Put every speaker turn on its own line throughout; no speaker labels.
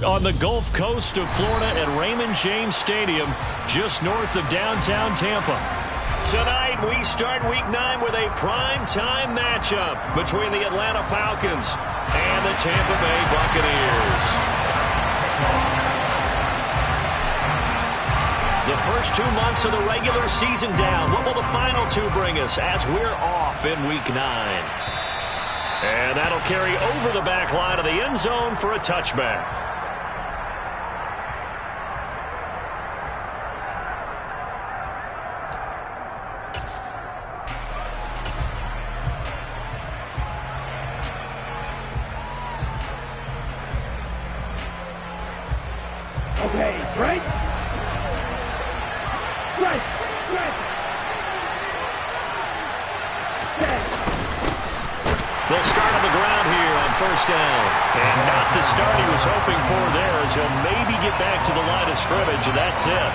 on the Gulf Coast of Florida at Raymond James Stadium, just north of downtown Tampa. Tonight, we start Week 9 with a prime-time matchup between the Atlanta Falcons and the Tampa Bay Buccaneers. The first 2 months of the regular season down. What will the final 2 bring us as we're off in Week 9? And that'll carry over the back line of the end zone for a touchback.
Okay, break.
They'll start on the ground here on first down. And not the start he was hoping for there, as he'll maybe get back to the line of scrimmage, and that's it.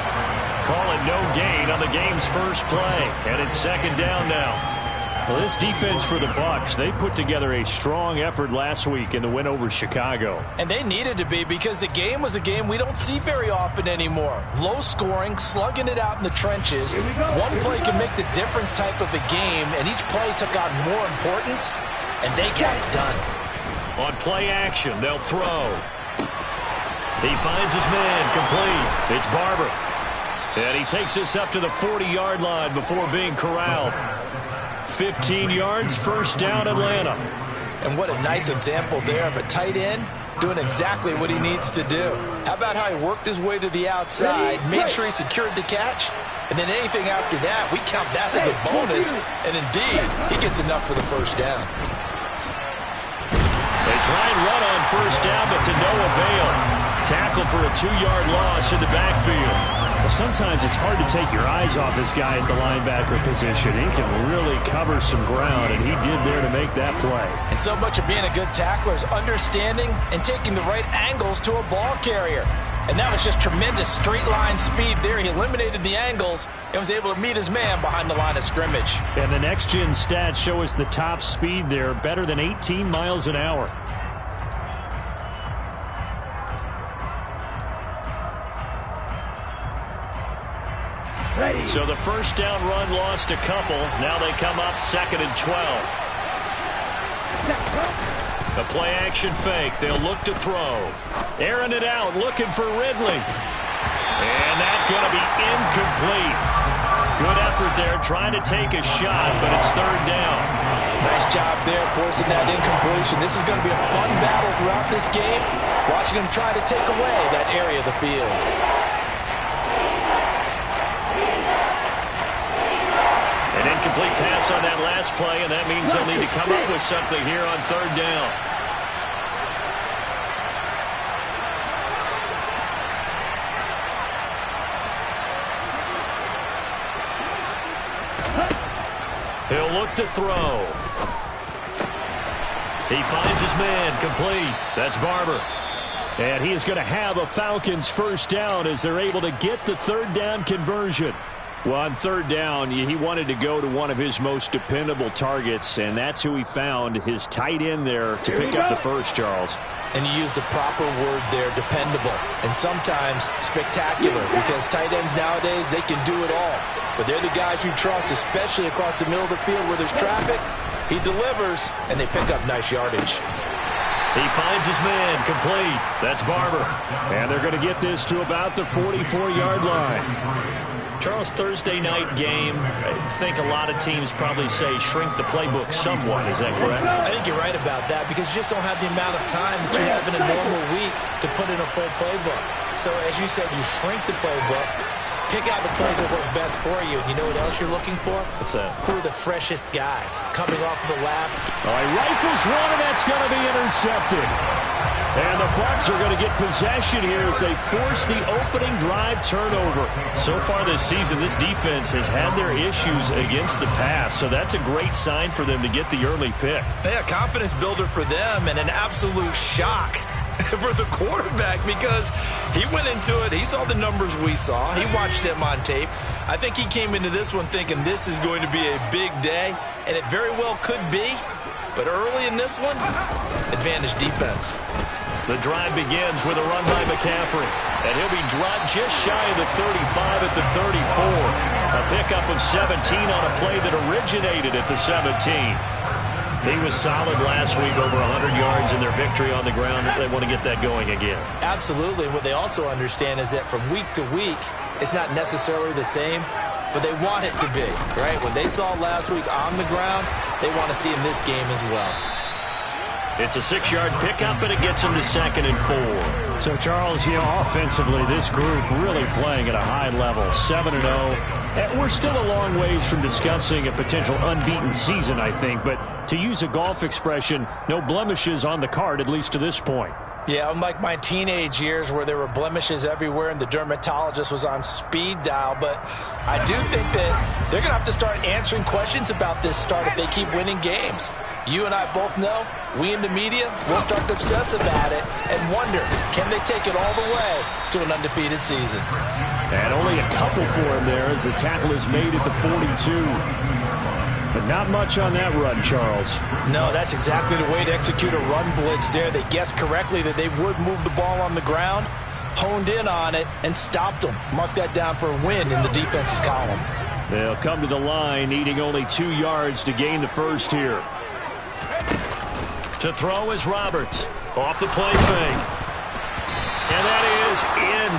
Call it no gain on the game's first play. And it's second down now. Well, this defense for the Bucs, they put together a strong effort last week in the win over Chicago.
And they needed to be, because the game was a game we don't see very often anymore. Low scoring, slugging it out in the trenches. One play can make the difference type of a game, and each play took on more importance, and they got it done.
On play action, they'll throw. He finds his man, complete. It's Barber. And he takes us up to the 40-yard line before being corralled. 15 yards, first down, Atlanta.
And what a nice example there of a tight end doing exactly what he needs to do. How about how he worked his way to the outside, made sure he secured the catch, and then anything after that, we count that as a bonus. And indeed, he gets enough for the first down.
They try and run on first down, but to no avail. Tackle for a 2-yard loss in the backfield. Well, sometimes it's hard to take your eyes off this guy at the linebacker position. He can really cover some ground, and he did there to make that play.
And so much of being a good tackler is understanding and taking the right angles to a ball carrier. And that was just tremendous straight line speed there. He eliminated the angles and was able to meet his man behind the line of scrimmage.
And the next-gen stats show us the top speed there, better than 18 miles an hour. So the first down run lost a couple. Now they come up 2nd and 12. The play action fake. They'll look to throw. Airing it out, looking for Ridley. And that's going to be incomplete. Good effort there, trying to take a shot, but it's third down.
Nice job there, forcing that incompletion. This is going to be a fun battle throughout this game, watching him try to take away that area of the field.
An incomplete pass on that last play, and that means they'll need to come up with something here on third down. He'll look to throw. He finds his man, complete. That's Barber. And he is going to have a Falcons first down as they're able to get the third down conversion. Well, on third down, he wanted to go to one of his most dependable targets, and that's who he found, his tight end there to pick up the first, Charles.
And you use the proper word there, dependable, and sometimes spectacular, because tight ends nowadays, they can do it all. But they're the guys you trust, especially across the middle of the field where there's traffic. He delivers, and they pick up nice yardage.
He finds his man, complete. That's Barber. And they're going to get this to about the 44-yard line. Charles, Thursday night game, I think a lot of teams probably say shrink the playbook somewhat. Is that correct?
I think you're right about that, because you just don't have the amount of time that you have in a normal week to put in a full playbook. So, as you said, you shrink the playbook, pick out the plays that work best for you. You know what else you're looking for?
What's that?
Who are the freshest guys coming off the last?
All right, rifles one, and that's going to be intercepted. And the Bucs are going to get possession here as they force the opening drive turnover. So far this season, this defense has had their issues against the pass, so that's a great sign for them to get the early pick.
Yeah, confidence builder for them, and an absolute shock for the quarterback, because he went into it, he saw the numbers we saw, he watched them on tape. I think he came into this one thinking this is going to be a big day, and it very well could be. But early in this one, advantage defense.
The drive begins with a run by McCaffrey. And he'll be dropped just shy of the 35 at the 34. A pickup of 17 on a play that originated at the 17. He was solid last week, over 100 yards in their victory on the ground. They want to get that going again.
Absolutely. What they also understand is that from week to week, it's not necessarily the same, but they want it to be, right? When they saw last week on the ground, they want to see in this game as well.
It's a 6-yard pickup, and it gets them to 2nd and 4.
So, Charles, offensively, this group really playing at a high level, 7-0. And we're still a long ways from discussing a potential unbeaten season, I think. But to use a golf expression, no blemishes on the card, at least to this point.
Yeah, unlike my teenage years where there were blemishes everywhere and the dermatologist was on speed dial. But I do think that they're going to have to start answering questions about this start if they keep winning games. You and I both know, we in the media will start to obsess about it and wonder, can they take it all the way to an undefeated season?
And only a couple for him there as the tackle is made at the 42. But not much on that run, Charles.
No, that's exactly the way to execute a run blitz there. They guessed correctly that they would move the ball on the ground, honed in on it, and stopped them. Mark that down for a win in the defense's column.
They'll come to the line, needing only 2 yards to gain the first here.
To throw is Roberts. Off the play fake. And that is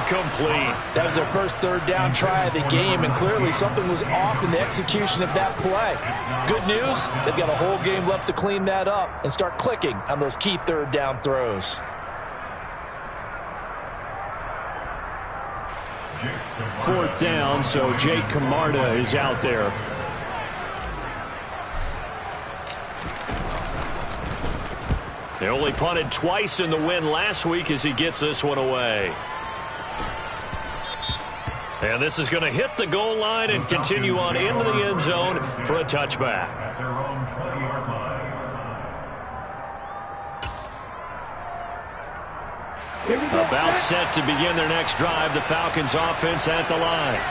incomplete.
That was their first third down try of the game, and clearly something was off in the execution of that play. Good news, they've got a whole game left to clean that up and start clicking on those key third down throws.
Fourth down, so Jake Camarda is out there.
They only punted twice in the win last week as he gets this one away. And this is going to hit the goal line and continue on into the end zone for a touchback. About set to begin their next drive, the Falcons offense at the line.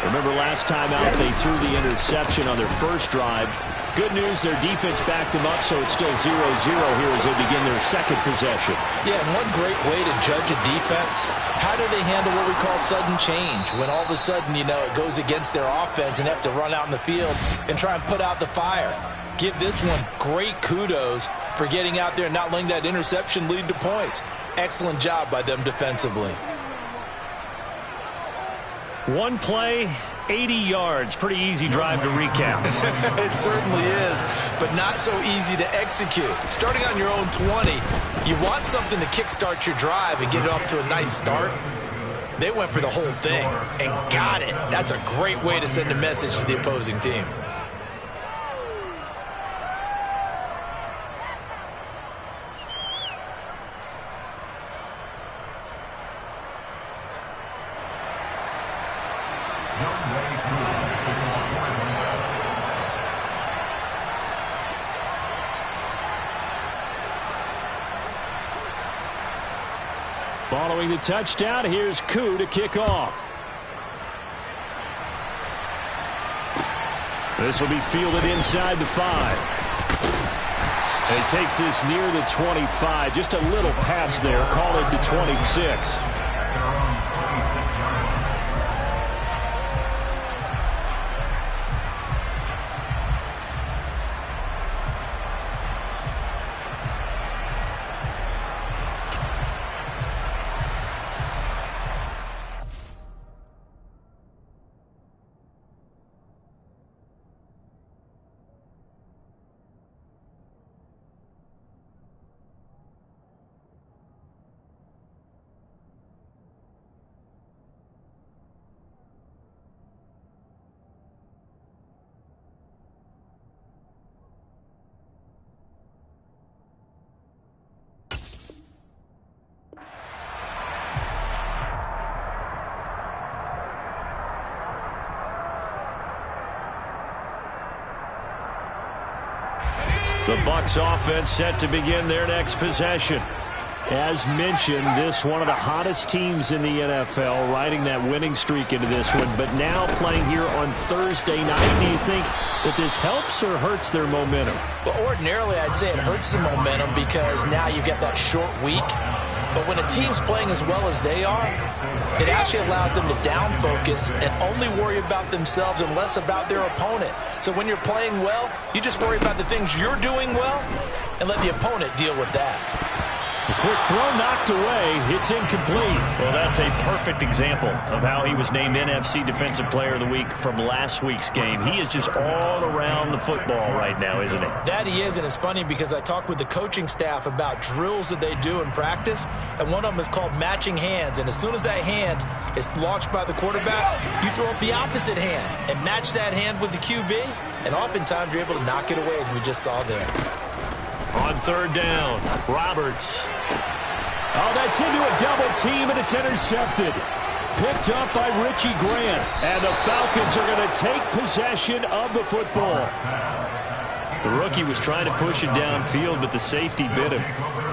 Remember last time out they threw the interception on their first drive. Good news, their defense backed them up, so it's still 0-0 here as they begin their second possession.
Yeah, and one great way to judge a defense, how do they handle what we call sudden change? When all of a sudden, it goes against their offense and have to run out in the field and try and put out the fire. Give this one great kudos for getting out there and not letting that interception lead to points. Excellent job by them defensively.
One play, 80 yards. Pretty easy drive to recap.
It certainly is, but not so easy to execute. Starting on your own 20, you want something to kickstart your drive and get it off to a nice start. They went for the whole thing and got it. That's a great way to send a message to the opposing team.
Following the touchdown, here's Koo to kick off. This will be fielded inside the 5. And he takes this near the 25. Just a little pass there. Call it the 26. The Bucs offense set to begin their next possession. As mentioned, this one of the hottest teams in the NFL, riding that winning streak into this one, but now playing here on Thursday night. Do you think that this helps or hurts their momentum?
Well, ordinarily, I'd say it hurts the momentum because now you get that short week. But when a team's playing as well as they are, it actually allows them to down focus and only worry about themselves and less about their opponent. So when you're playing well, you just worry about the things you're doing well and let the opponent deal with that.
A quick throw knocked away. It's incomplete.
Well, that's a perfect example of how he was named NFC Defensive Player of the Week from last week's game. He is just all around the football right now, isn't he?
That he is, and it's funny because I talked with the coaching staff about drills that they do in practice, and one of them is called matching hands. And as soon as that hand is launched by the quarterback, you throw up the opposite hand and match that hand with the QB, and oftentimes you're able to knock it away, as we just saw there.
On third down, Roberts.
Oh, that's into a double team, and it's intercepted. Picked up by Richie Grant. And the Falcons are going to take possession of the football.
The rookie was trying to push it downfield, but the safety bit him.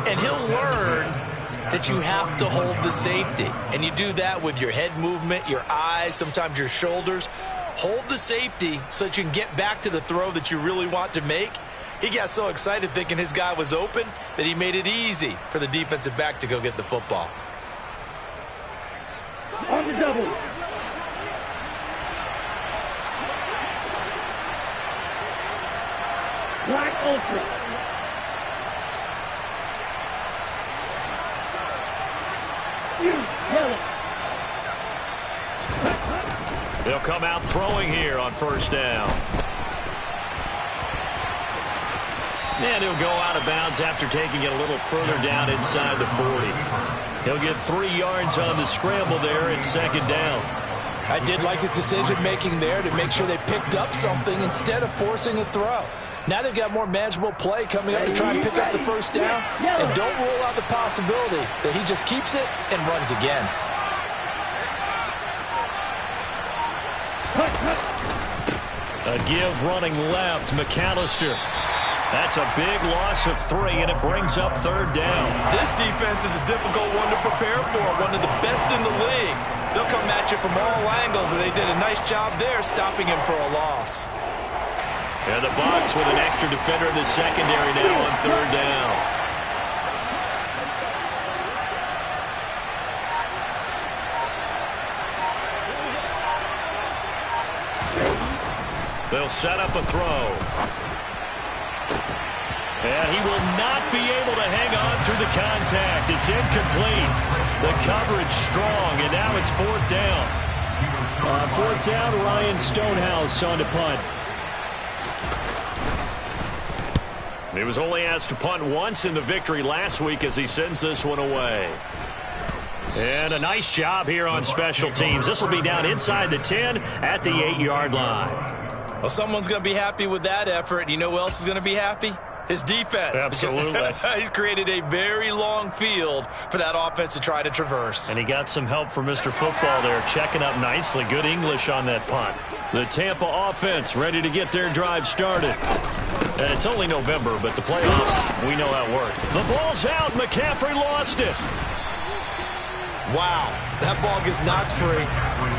And he'll learn that you have to hold the safety. And you do that with your head movement, your eyes, sometimes your shoulders. Hold the safety so that you can get back to the throw that you really want to make. He got so excited thinking his guy was open that he made it easy for the defensive back to go get the football.
On the double. Black Ultra. Yellow.
They'll come out throwing here on first down. And he'll go out of bounds after taking it a little further down inside the 40. He'll get 3 yards on the scramble there. It's second down.
I did like his decision-making there to make sure they picked up something instead of forcing a throw. Now they've got more manageable play coming up to try and pick up the first down. And don't rule out the possibility that he just keeps it and runs again.
A give running left, McAllister. That's a big loss of 3, and it brings up third down.
This defense is a difficult one to prepare for, one of the best in the league. They'll come at you from all angles, and they did a nice job there stopping him for a loss.
And the Bucs with an extra defender in the secondary now on third down. They'll set up a throw. And he will not be able to hang on through the contact. It's incomplete. The coverage strong, and now it's fourth down.
Fourth down, Ryan Stonehouse on to punt.
He was only asked to punt once in the victory last week as he sends this one away. And a nice job here on special teams. This will be down inside the 10 at the 8-yard line.
Well, someone's going to be happy with that effort. You know who else is going to be happy? His defense.
Absolutely.
He's created a very long field for that offense to try to traverse.
And he got some help from Mr. Football there, checking up nicely. Good English on that punt. The Tampa offense ready to get their drive started. And it's only November, but the playoffs, we know how it works. The ball's out. McCaffrey lost it.
Wow, that ball gets knocked free,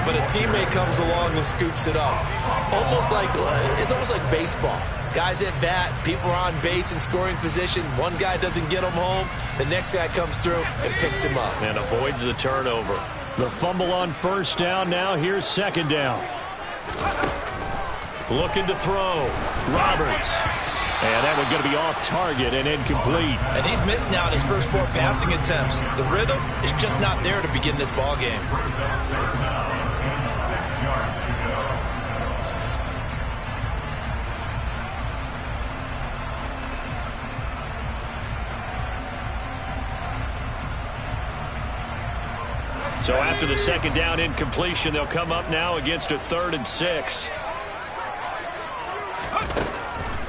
but a teammate comes along and scoops it up. It's almost like baseball. Guys at bat, people are on base in scoring position. One guy doesn't get him home. The next guy comes through and picks him up.
And avoids the turnover.
The fumble on first down. Now here's second down.
Looking to throw. Roberts.
And that one's going to be off target and incomplete.
And he's missed now in his first 4 passing attempts. The rhythm is just not there to begin this ball game.
So after the second down incompletion, they'll come up now against a 3rd and 6.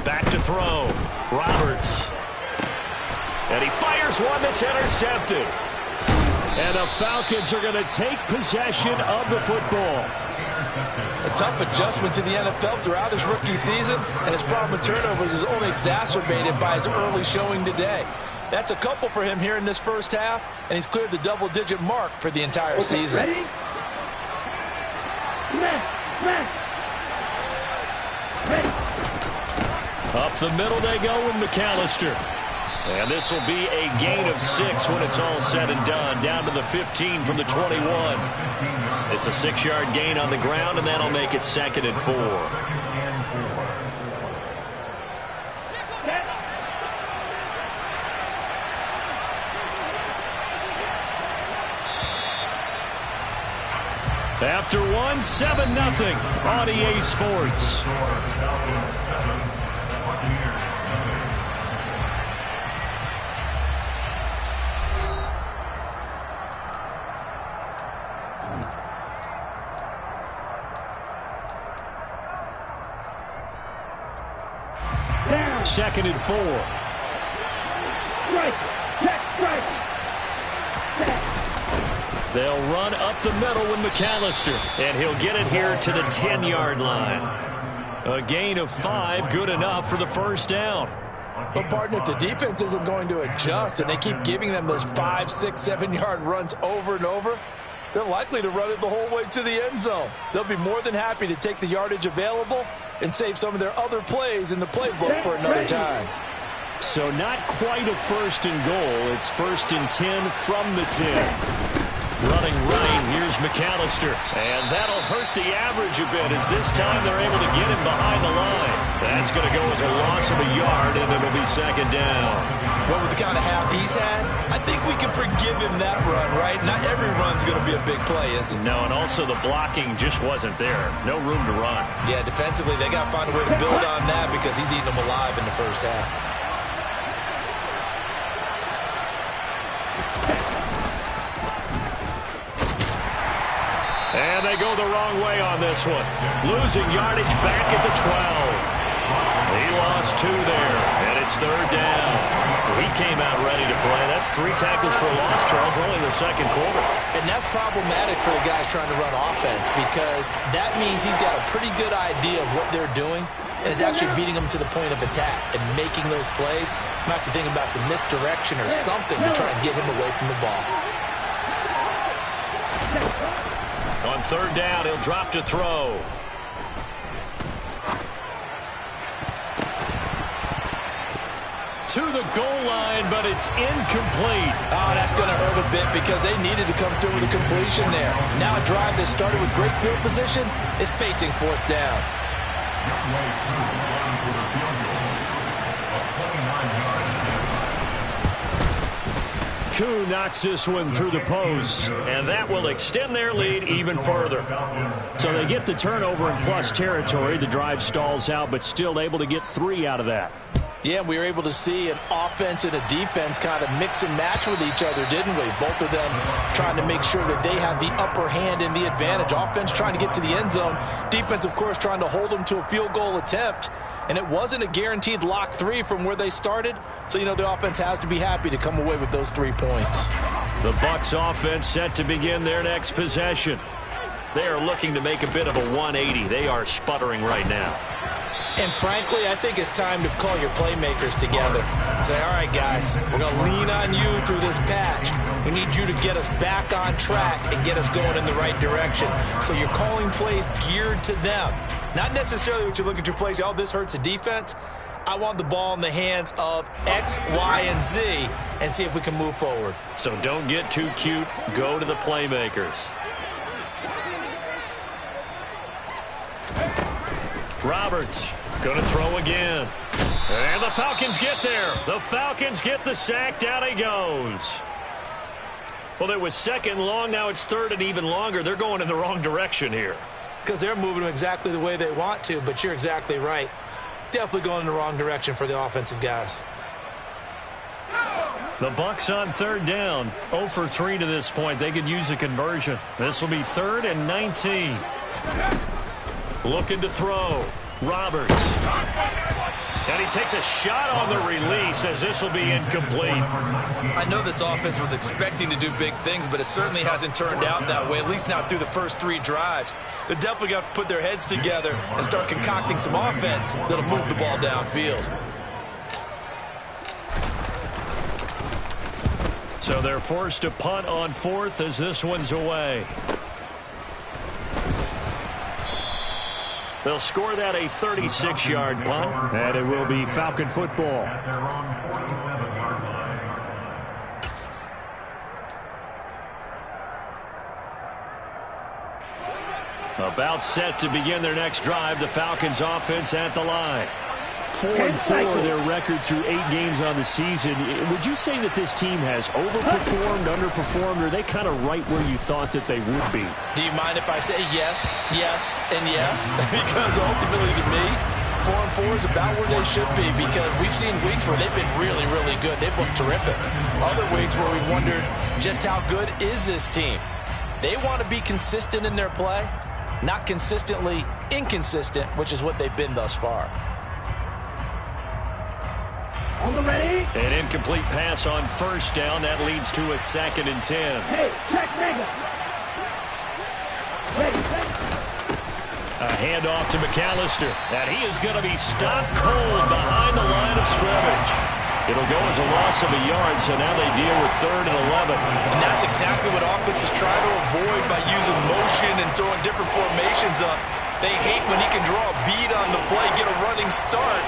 Back to throw. Roberts. And he fires one that's intercepted.
And the Falcons are going to take possession of the football.
A tough adjustment to the NFL throughout his rookie season, and his problem with turnovers is only exacerbated by his early showing today. That's a couple for him here in this first half, and he's cleared the double-digit mark for the entire season.
Ready? Smash! Ready?
Up the middle they go with McAllister. And this will be a gain of 6 when it's all said and done, down to the 15 from the 21. It's a 6-yard gain on the ground, and that'll make it 2nd and 4. After 1, 7-0 on EA Sports.
Down.
2nd and 4.
Strike. Check. Strike. Set.
They'll run up the middle with McAllister, and he'll get it here to the 10-yard line. A gain of 5, good enough for the first down.
Well, partner, if the defense isn't going to adjust and they keep giving them those 5, 6, 7-yard runs over and over, they're likely to run it the whole way to the end zone. They'll be more than happy to take the yardage available and save some of their other plays in the playbook for another time.
So not quite a 1st and goal. It's 1st and 10 from the 10. Running right, here's McAllister. And that'll hurt the average a bit as this time they're able to get him behind the line. That's going to go as a loss of a yard, and it'll be 2nd down.
Well, with the kind of half he's had, I think we can forgive him that run, right? Not every run's going to be a big play, is it?
No, and also the blocking just wasn't there. No room to run.
Yeah, defensively, they got to find a way to build on that because he's eating them alive in the first half.
And they go the wrong way on this one. Losing yardage back at the 12. He lost 2 there, and it's 3rd down. He came out ready to play. That's 3 tackles for a loss, Charles, only in the 2nd quarter.
And that's problematic for the guys trying to run offense because that means he's got a pretty good idea of what they're doing and is actually beating them to the point of attack and making those plays. You might have to think about some misdirection or something to try and get him away from the ball.
On 3rd down, he'll drop to throw. To the goal line, but it's incomplete.
Oh, that's going to hurt a bit because they needed to come through with a completion there. Now a drive that started with great field position is facing 4th down.
Koo knocks this one through the post, and that will extend their lead even further.
So they get the turnover in plus territory. The drive stalls out, but still able to get 3 out of that.
Yeah, we were able to see an offense and a defense kind of mix and match with each other, didn't we? Both of them trying to make sure that they have the upper hand and the advantage. Offense trying to get to the end zone. Defense, of course, trying to hold them to a field goal attempt. And it wasn't a guaranteed lock 3 from where they started. So, you know, the offense has to be happy to come away with those 3 points.
The Bucs offense set to begin their next possession. They are looking to make a bit of a 180. They are sputtering right now.
And frankly, I think it's time to call your playmakers together and say, all right, guys, we're going to lean on you through this patch. We need you to get us back on track and get us going in the right direction. So you're calling plays geared to them. Not necessarily what you look at your plays, oh, this hurts the defense. I want the ball in the hands of X, Y, and Z and see if we can move forward.
So don't get too cute. Go to the playmakers. Roberts going to throw again. And the Falcons get there. The Falcons get the sack. Down he goes. Well, it was 2nd long. Now it's 3rd and even longer. They're going in the wrong direction here.
Because they're moving them exactly the way they want to, but you're exactly right. Definitely going in the wrong direction for the offensive guys.
The Bucs on 3rd down. 0 for 3 to this point. They could use a conversion. This will be 3rd and 19. Looking to throw. Roberts. And he takes a shot on the release as this will be incomplete.
I know this offense was expecting to do big things, but it certainly hasn't turned out that way, at least not through the first 3 drives. They're definitely going to have to put their heads together and start concocting some offense that'll move the ball downfield.
So they're forced to punt on fourth as this one's away. They'll score that a 36-yard punt.
And it will be Falcon football. About set to begin their next drive. The Falcons offense at the line. 4-4 their record through 8 games on the season. Would you say that this team has overperformed, underperformed, or are they kind of right where you thought that they would be?
Do you mind if I say yes, yes, and yes? Because ultimately to me, 4-4 is about where they should be, because we've seen weeks where they've been really, really good. They've looked terrific. Other weeks where we've wondered just how good is this team. They want to be consistent in their play, not consistently inconsistent, which is what they've been thus far.
On the ready.
An incomplete pass on first down. That leads to a 2nd and 10.
Hey, check mega. Ready, ready.
A handoff to McAllister. And he is going to be stopped cold behind the line of scrimmage. It'll go as a loss of a yard, so now they deal with 3rd and 11.
And that's exactly what offenses try to avoid by using motion and throwing different formations up. They hate when he can draw a bead on the play, get a running start,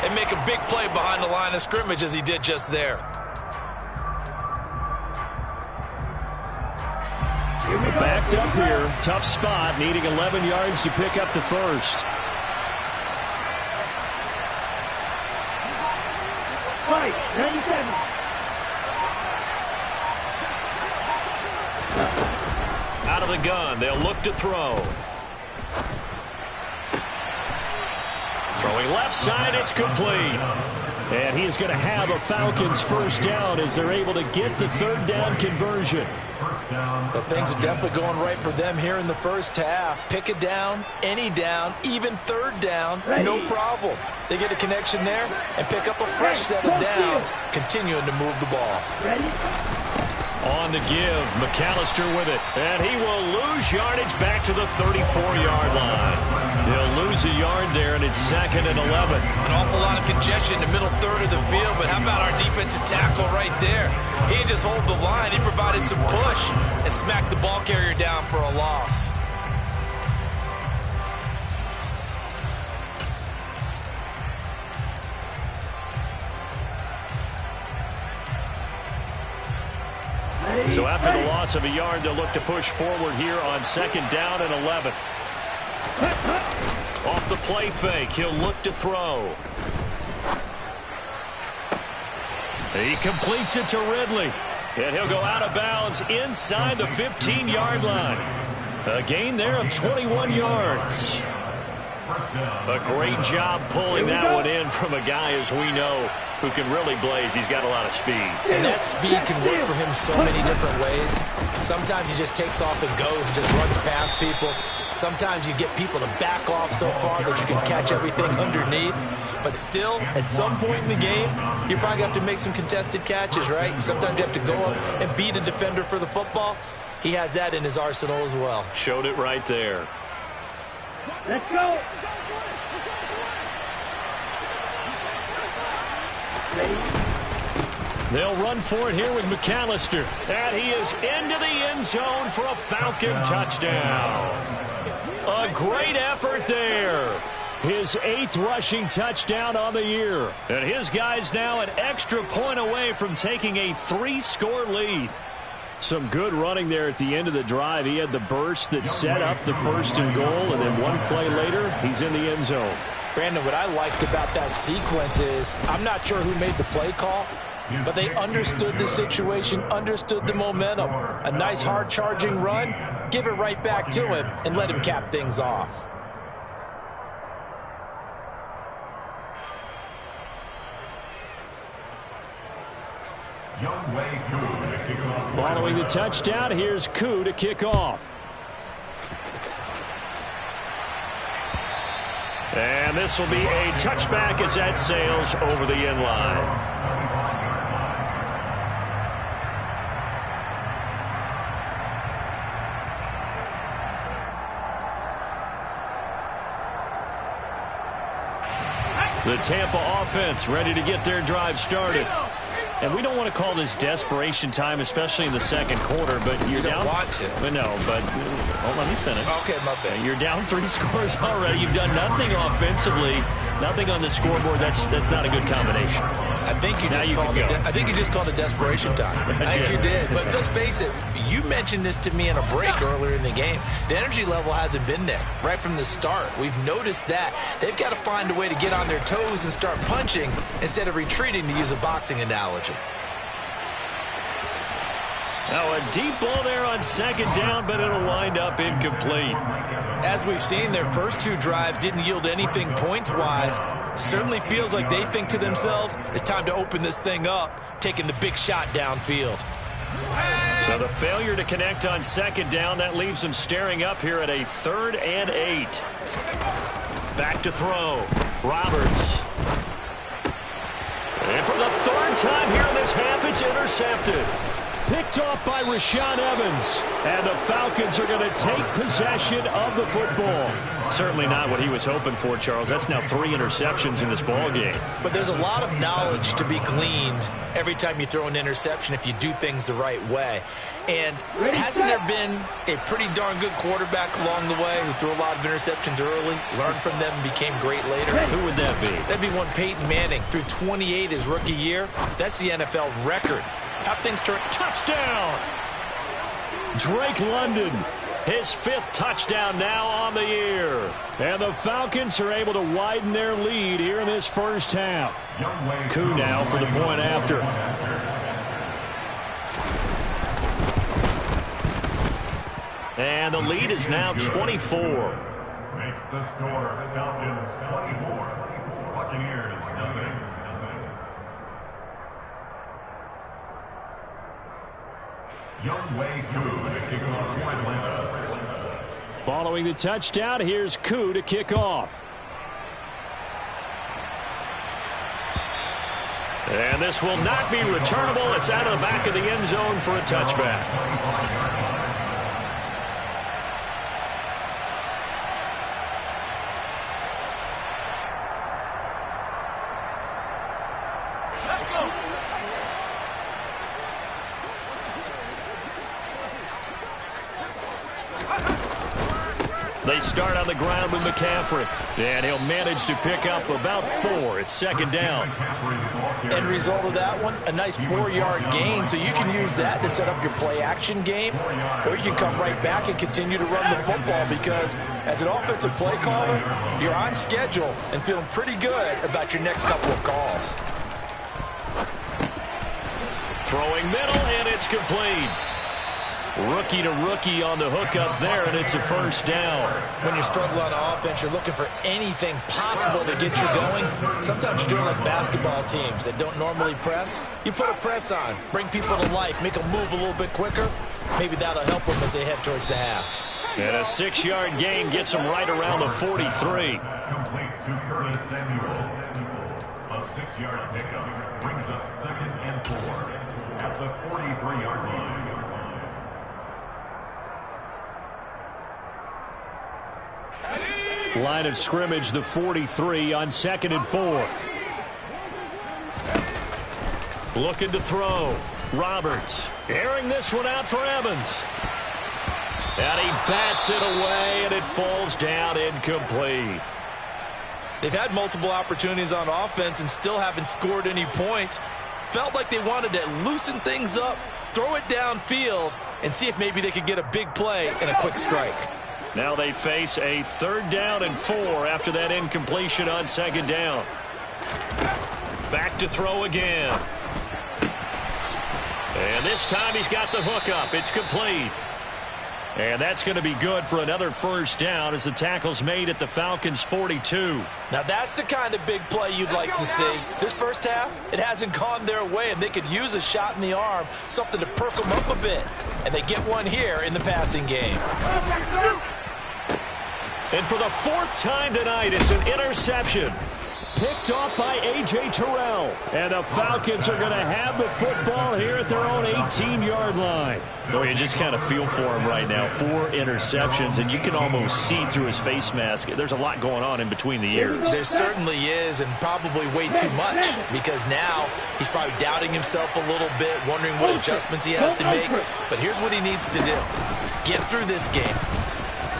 and make a big play behind the line of scrimmage as he did just there.
Backed up here. Tough spot, needing 11 yards to pick up the first.
Fight, 97.
Out of the gun, they'll look to throw. Throwing left side, it's complete.
And he is going to have a Falcons first down as they're able to get the 3rd down conversion.
But things are definitely going right for them here in the first half. Pick it down, any down, even 3rd down, no problem. They get a connection there and pick up a fresh set of downs, continuing to move the ball.
Ready.
On the give, McAllister with it. And he will lose yardage back to the 34-yard line. He'll lose a yard there, and it's 2nd and 11.
An awful lot of congestion in the middle third of the field, but how about our defensive tackle right there? He didn't just hold the line. He provided some push and smacked the ball carrier down for a loss.
So after the loss of a yard, they'll look to push forward here on 2nd down and 11. Off the play fake, he'll look to throw. He completes it to Ridley. And he'll go out of bounds inside the 15-yard line. A gain there of 21 yards. A great job pulling that one in from a guy, as we know, who can really blaze. He's got a lot of speed.
And that speed can work for him so many different ways. Sometimes he just takes off and goes and just runs past people. Sometimes you get people to back off so far that you can catch everything underneath. But still, at some point in the game, you probably have to make some contested catches, right? Sometimes you have to go up and beat a defender for the football. He has that in his arsenal as well.
Showed it right there.
Let's go.
They'll run for it here with McAllister. And he is into the end zone for a Falcon touchdown. A great effort there. His 8th rushing touchdown on the year. And his guys now an extra point away from taking a 3-score lead.
Some good running there at the end of the drive. He had the burst that set up the 1st and goal, and then one play later, he's in the end zone.
Brandon, what I liked about that sequence is I'm not sure who made the play call, but they understood the situation, understood the momentum. A nice hard-charging run, give it right back to him, and let him cap things off.
Following the touchdown, here's Koo to kick off.
And this will be a touchback as that sails over the end line. The Tampa offense ready to get their drive started.
And we don't want to call this desperation time, especially in the second quarter, but you're down.
You don't want to.
But no, but let me finish.
Okay, my bad.
You're down 3 scores already. You've done nothing offensively, nothing on the scoreboard. That's not a good combination.
I think you just called it desperation time. I think you did. But let's face it, you mentioned this to me in a break earlier in the game. The energy level hasn't been there right from the start. We've noticed that. They've got to find a way to get on their toes and start punching instead of retreating, to use a boxing analogy.
Now a deep ball there on second down, but it'll wind up incomplete.
As we've seen, their first 2 drives didn't yield anything points-wise. Certainly feels like they think to themselves, it's time to open this thing up, taking the big shot downfield.
So the failure to connect on second down, that leaves them staring up here at a 3rd and 8. Back to throw. Roberts. And for the 3rd time here in this half, it's intercepted. Picked off by Rashaan Evans. And the Falcons are going to take possession of the football. Certainly not what he was hoping for, Charles. That's now 3 interceptions in this ball game.
But there's a lot of knowledge to be gleaned every time you throw an interception if you do things the right way. And hasn't there been a pretty darn good quarterback along the way who threw a lot of interceptions early, learned from them, and became great later?
Who would that be?
That'd be one Peyton Manning. Threw 28 his rookie year. That's the NFL record. How things turn.
Touchdown! Drake London, his 5th touchdown now on the year. And the Falcons are able to widen their lead here in this first half. Koo now for the point after. And the lead is now 24.
Makes the score Falcons 24, Buccaneers nothing. Youngway Koo to kick off for Atlanta.
Following the touchdown, here's Koo to kick off. And this will not be returnable. It's out of the back of the end zone for a touchback. They start on the ground with McCaffrey. And he'll manage to pick up about 4. It's second down.
End result of that one, a nice 4-yard gain. So you can use that to set up your play-action game. Or you can come right back and continue to run the football because as an offensive play caller, you're on schedule and feeling pretty good about your next couple of calls.
Throwing middle, and it's complete. Rookie to rookie on the hook up there, and it's a first down.
When you struggle on offense, you're looking for anything possible to get you going. Sometimes you're doing like basketball teams that don't normally press. You put a press on, bring people to life, make them move a little bit quicker. Maybe that'll help them as they head towards the half.
And a 6-yard gain gets them right around the 43.
Complete to Curtis Samuel. A 6-yard pickup brings up 2nd and 4 at the 43-yard line.
Line of scrimmage, the 43 on 2nd and 4. Looking to throw. Roberts airing this one out for Evans. And he bats it away, and it falls down incomplete.
They've had multiple opportunities on offense and still haven't scored any points. Felt like they wanted to loosen things up, throw it downfield, and see if maybe they could get a big play and a quick strike.
Now they face a 3rd down and 4 after that incompletion on 2nd down. Back to throw again. And this time he's got the hook up. It's complete. And that's going to be good for another first down as the tackle's made at the Falcons' 42.
Now that's the kind of big play you'd like to see. This first half, it hasn't gone their way, and they could use a shot in the arm, something to perk them up a bit. And they get one here in the passing game.
And for the 4th time tonight, it's an interception. Picked off by A.J. Terrell. And the Falcons are going to have the football here at their own 18-yard line.
Boy, you just kind of feel for him right now. 4 interceptions, and you can almost see through his face mask. There's a lot going on in between the ears.
There certainly is, and probably way too much, because now he's probably doubting himself a little bit, wondering what adjustments he has to make. But here's what he needs to do. Get through this game.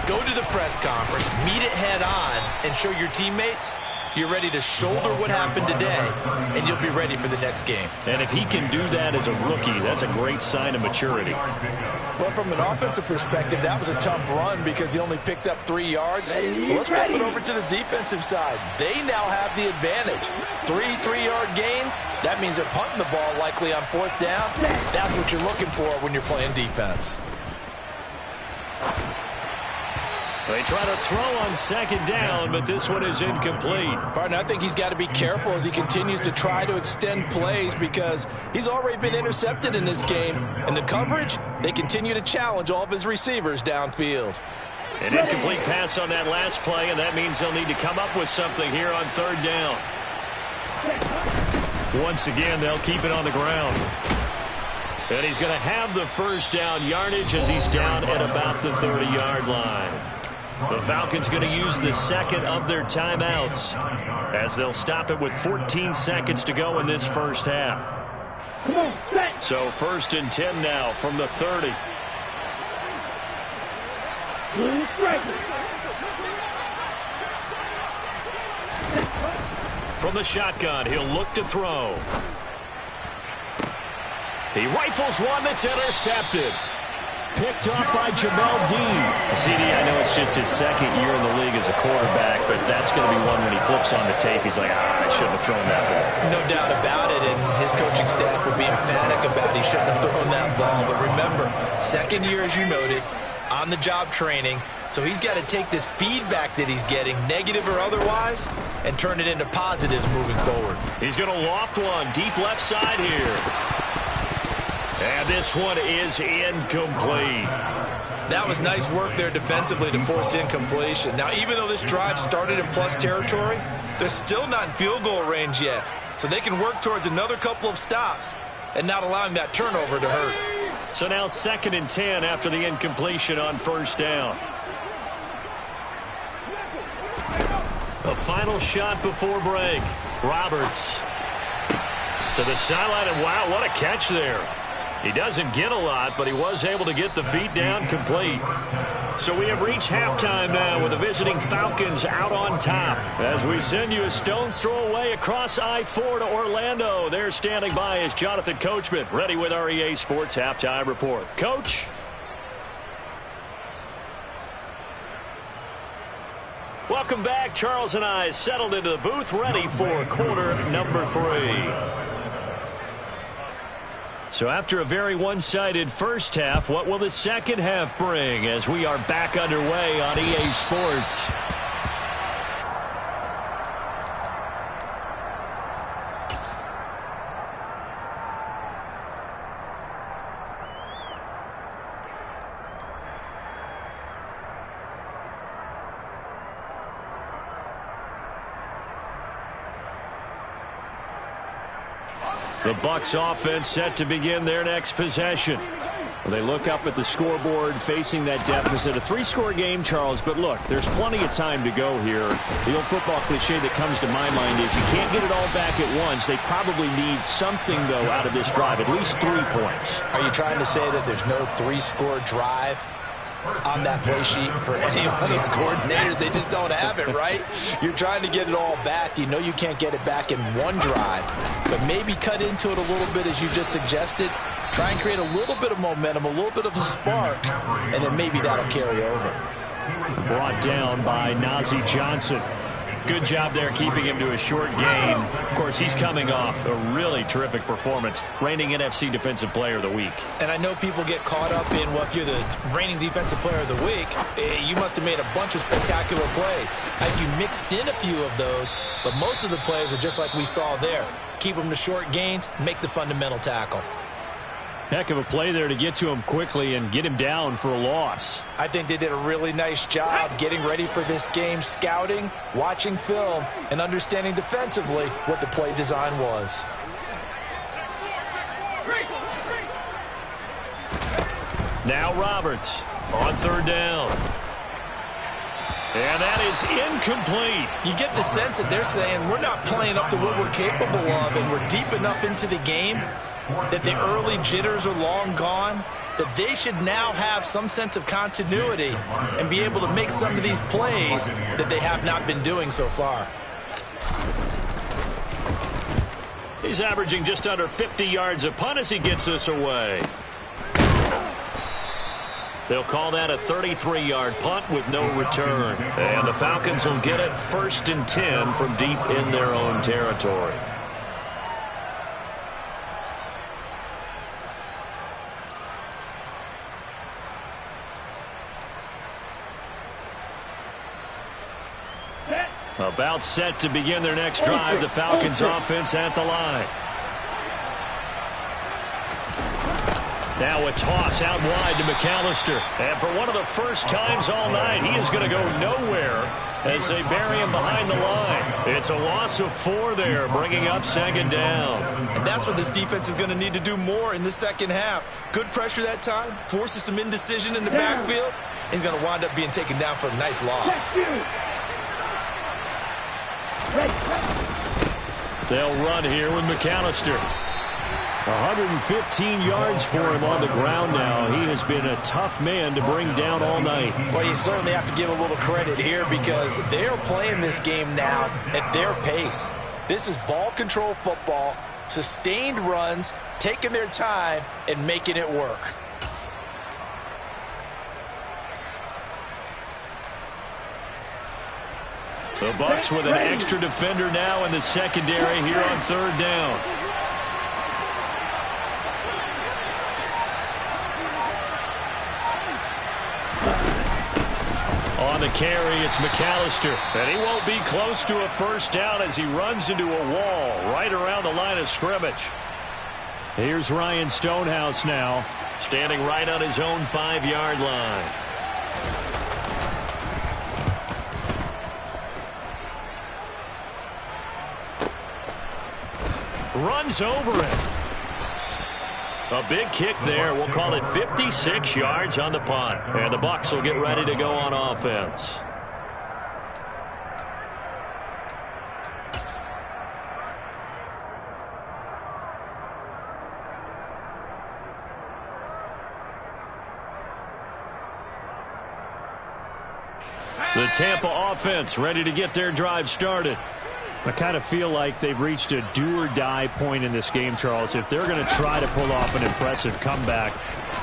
Go to the press conference, meet it head on, and show your teammates you're ready to shoulder what happened today, and you'll be ready for the next game.
And if he can do that as a rookie, that's a great sign of maturity.
Well, from an offensive perspective, that was a tough run because he only picked up 3 yards. Well, let's flip it over to the defensive side. They now have the advantage. 3 3-yard gains. That means they're punting the ball likely on 4th down. That's what you're looking for when you're playing defense.
They try to throw on 2nd down, but this one is incomplete.
Partner, I think he's got to be careful as he continues to try to extend plays because he's already been intercepted in this game. And the coverage, they continue to challenge all of his receivers downfield.
An incomplete pass on that last play, and that means they'll need to come up with something here on 3rd down. Once again, they'll keep it on the ground. And he's going to have the 1st down yardage as he's down at about the 30-yard line. The Falcons going to use the 2nd of their timeouts as they'll stop it with 14 seconds to go in this first half. So 1st and 10 now from the 30. From the shotgun, he'll look to throw. He rifles one that's intercepted.
Picked off by Jamel Dean.
CD, I know it's just his 2nd year in the league as a quarterback, but that's going to be one when he flips on the tape. He's like, I shouldn't have thrown that ball.
No doubt about it, and his coaching staff will be emphatic about he shouldn't have thrown that ball. But remember, 2nd year, as you noted, on-the-job training, so he's got to take this feedback that he's getting, negative or otherwise, and turn it into positives moving forward.
He's going to loft one deep left side here. And this one is incomplete.
That was nice work there defensively to force incompletion. Now, even though this drive started in plus territory, they're still not in field goal range yet. So they can work towards another couple of stops and not allowing that turnover to hurt.
So now 2nd and 10 after the incompletion on 1st down. A final shot before break. Roberts to the sideline, and wow, what a catch there. He doesn't get a lot, but he was able to get the feet down complete. So we have reached halftime now with the visiting Falcons out on top. As we send you a stone's throw away across I-4 to Orlando. There standing by is Jonathan Coachman, ready with our EA Sports Halftime Report. Coach? Welcome back. Charles and I settled into the booth, ready for quarter number 3. So after a very one-sided first half, what will the second half bring as we are back underway on EA Sports? The Bucs offense set to begin their next possession. Well, they look up at the scoreboard facing that deficit. A 3-score game, Charles, but look, there's plenty of time to go here. The old football cliche that comes to my mind is you can't get it all back at once. They probably need something, though, out of this drive, at least 3 points.
Are you trying to say that there's no 3-score drive on that play sheet for any of those coordinators? They just don't have it, right? You're trying to get it all back. You know you can't get it back in one drive, but maybe cut into it a little bit as you just suggested. Try and create a little bit of momentum, a little bit of a spark, and then maybe that'll carry over.
Brought down by Nazeeh Johnson.
Good job there keeping him to a short gain. Of course, he's coming off a really terrific performance, reigning NFC Defensive Player of the Week.
And I know people get caught up in, well, if you're the reigning Defensive Player of the Week, you must have made a bunch of spectacular plays. I think you mixed in a few of those, but most of the plays are just like we saw there. Keep them to short gains, make the fundamental tackle.
Heck of a play there to get to him quickly and get him down for a loss.
I think they did a really nice job getting ready for this game, scouting, watching film, and understanding defensively what the play design was.
Now Roberts on third down. And that is incomplete.
You get the sense that they're saying we're not playing up to what we're capable of, and we're deep enough into the game that the early jitters are long gone, that they should now have some sense of continuity and be able to make some of these plays that they have not been doing so far.
He's averaging just under 50 yards a punt as he gets this away. They'll call that a 33-yard punt with no return. And the Falcons will get it 1st and 10 from deep in their own territory. About set to begin their next drive. The Falcons offense at the line. Now a toss out wide to McAllister. And for one of the first times all night, he is going to go nowhere as they bury him behind the line. It's a loss of 4 there, bringing up 2nd down.
And that's what this defense is going to need to do more in the second half. Good pressure that time, forces some indecision in the backfield. He's going to wind up being taken down for a nice loss.
They'll run here with McAllister.
115 yards for him on the ground now. He has been a tough man to bring down all night.
Well, you certainly have to give a little credit here because they're playing this game now at their pace. This is ball control football, sustained runs, taking their time and making it work.
The Bucs with an extra defender now in the secondary here on 3rd down. On the carry, it's McAllister. And he won't be close to a 1st down as he runs into a wall right around the line of scrimmage.
Here's Ryan Stonehouse now,
standing right on his own 5-yard line. Runs over it. A big kick there. We'll call it 56 yards on the punt. And the Bucs will get ready to go on offense. The Tampa offense ready to get their drive started.
I kind of feel like they've reached a do-or-die point in this game, Charles. If they're going to try to pull off an impressive comeback,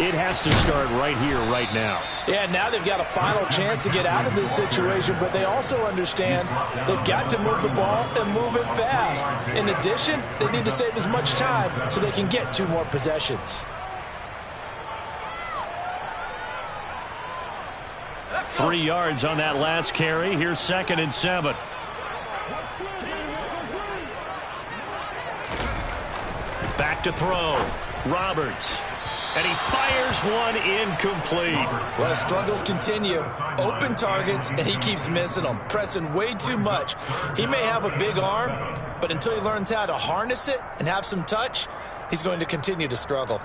it has to start right here, right now.
Yeah, now they've got a final chance to get out of this situation, but they also understand they've got to move the ball and move it fast. In addition, they need to save as much time so they can get 2 more possessions.
Three yards on that last carry. Here's 2nd and 7. Back to throw. Roberts. And he fires one incomplete.
Well, his struggles continue. Open targets, and he keeps missing them, pressing way too much. He may have a big arm, but until he learns how to harness it and have some touch, he's going to continue to struggle.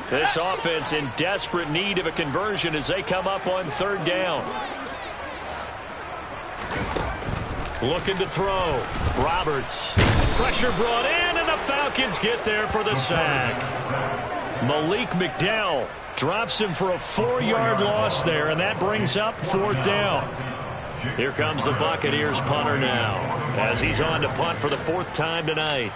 This offense in desperate need of a conversion as they come up on 3rd down. Looking to throw. Roberts. Pressure brought in, and the Falcons get there for the sack. Malik McDowell drops him for a 4-yard loss there, and that brings up 4th down. Here comes the Buccaneers punter now as he's on to punt for the 4th time tonight.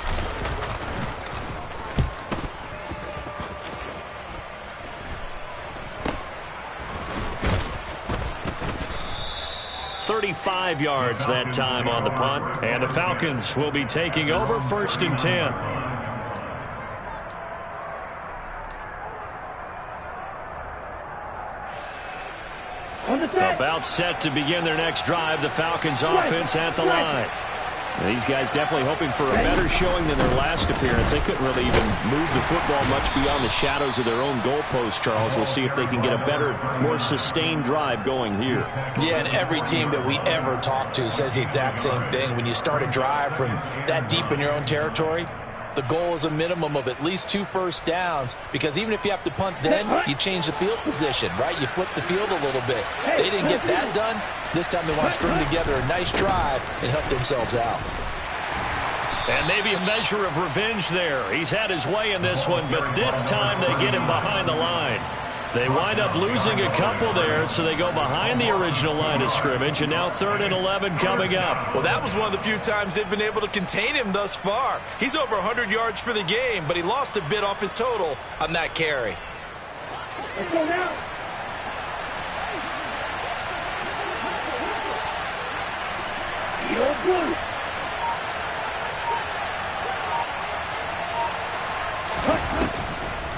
35 yards that time on the punt. And the Falcons will be taking over 1st and 10.
10.
On the set.
About set to begin their next drive. The Falcons offense at the line. These guys definitely hoping for a better showing than their last appearance. They couldn't really even move the football much beyond the shadows of their own goalpost, Charles. We'll see if they can get a better, more sustained drive going here.
Yeah, and every team that we ever talk to says the exact same thing. When you start a drive from that deep in your own territory, the goal is a minimum of at least 2 first downs, because even if you have to punt then, you change the field position, right? You flip the field a little bit. They didn't get that done. This time they want to string together a nice drive and help themselves out.
And maybe a measure of revenge there. He's had his way in this one, but this time they get him behind the line. They wind up losing a couple there, so they go behind the original line of scrimmage, and now 3rd and 11 coming up.
Well, that was one of the few times they've been able to contain him thus far. He's over 100 yards for the game, but he lost a bit off his total on that carry.
Let's go now. You're blue.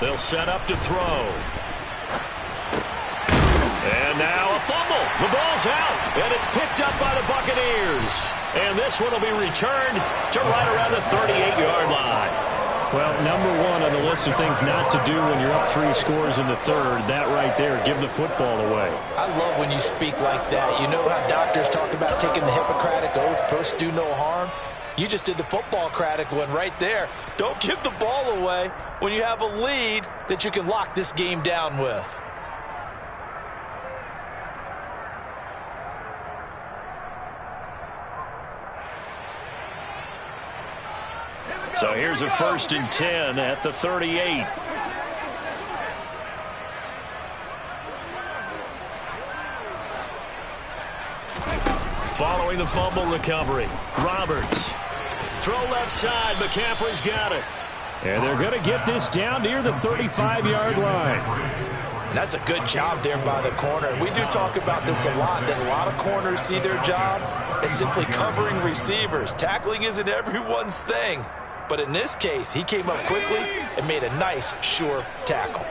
They'll set up to throw. And now a fumble. The ball's out, and it's picked up by the Buccaneers. And this one will be returned to right around the 38-yard line.
Well, number one on the list of things not to do when you're up 3 scores in the third, that right there, give the football away.
I love when you speak like that. You know how doctors talk about taking the Hippocratic Oath, first do no harm? You just did the football-cratic one right there. Don't give the ball away when you have a lead that you can lock this game down with.
So here's a 1st and 10 at the 38. Following the fumble recovery, Roberts. Throw left side, McCaffrey's got it.
And they're going to get this down near the 35-yard line.
And that's a good job there by the corner. We do talk about this a lot, that a lot of corners see their job as simply covering receivers. Tackling isn't everyone's thing. But in this case, he came up quickly and made a nice, sure tackle.